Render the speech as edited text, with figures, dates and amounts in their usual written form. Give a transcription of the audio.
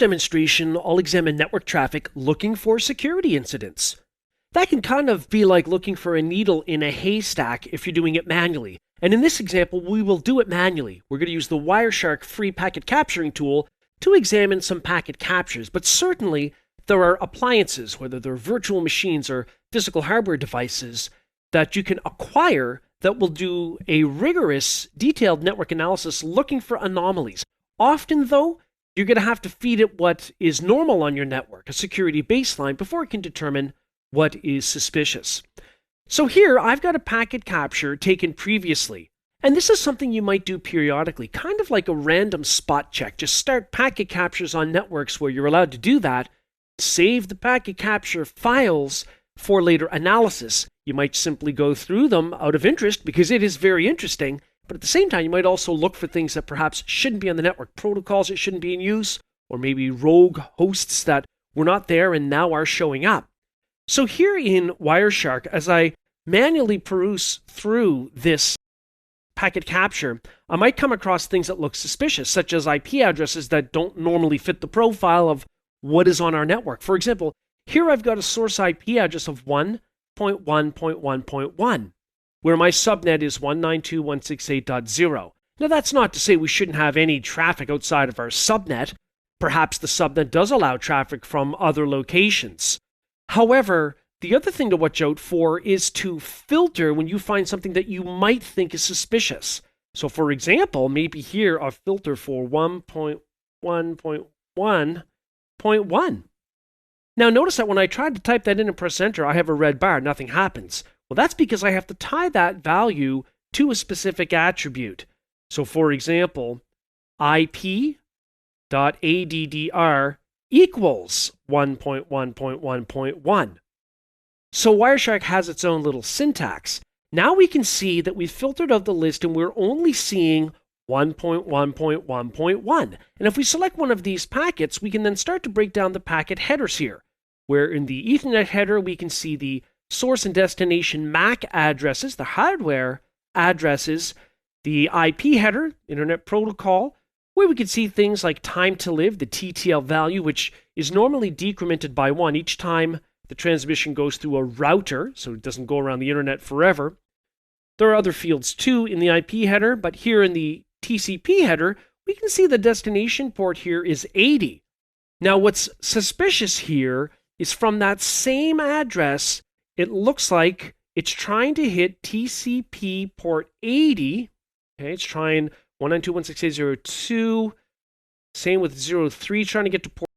Demonstration, I'll examine network traffic looking for security incidents. That can kind of be like looking for a needle in a haystack if you're doing it manually. And in this example, we will do it manually. We're going to use the Wireshark free packet capturing tool to examine some packet captures. But certainly, there are appliances, whether they're virtual machines or physical hardware devices, that you can acquire that will do a rigorous, detailed network analysis looking for anomalies. Often, though, you're going to have to feed it what is normal on your network, a security baseline, before it can determine what is suspicious. So here, I've got a packet capture taken previously. And this is something you might do periodically, kind of like a random spot check. Just start packet captures on networks where you're allowed to do that. Save the packet capture files for later analysis. You might simply go through them out of interest because it is very interesting. But at the same time, you might also look for things that perhaps shouldn't be on the network, protocols that shouldn't be in use, or maybe rogue hosts that were not there and now are showing up. So here in Wireshark, as I manually peruse through this packet capture, I might come across things that look suspicious, such as IP addresses that don't normally fit the profile of what is on our network. For example, here I've got a source IP address of 1.1.1.1. where my subnet is 192.168.0. Now that's not to say we shouldn't have any traffic outside of our subnet. Perhaps the subnet does allow traffic from other locations. However, the other thing to watch out for is to filter when you find something that you might think is suspicious. So for example, maybe here a filter for 1.1.1.1. Now notice that when I tried to type that in and press enter, I have a red bar, nothing happens. Well, that's because I have to tie that value to a specific attribute. So for example, ip.addr equals 1.1.1.1. So Wireshark has its own little syntax. Now we can see that we've filtered out the list and we're only seeing 1.1.1.1. And if we select one of these packets, we can then start to break down the packet headers here, where in the Ethernet header, we can see the source and destination MAC addresses, the hardware addresses, the IP header, Internet Protocol, where we can see things like time to live, the TTL value, which is normally decremented by 1 each time the transmission goes through a router, so it doesn't go around the internet forever. There are other fields too in the IP header, but here in the TCP header, we can see the destination port here is 80. Now what's suspicious here is from that same address, it looks like it's trying to hit TCP port 80. Okay, it's trying 192.168.0.2. Same with 03, trying to get to port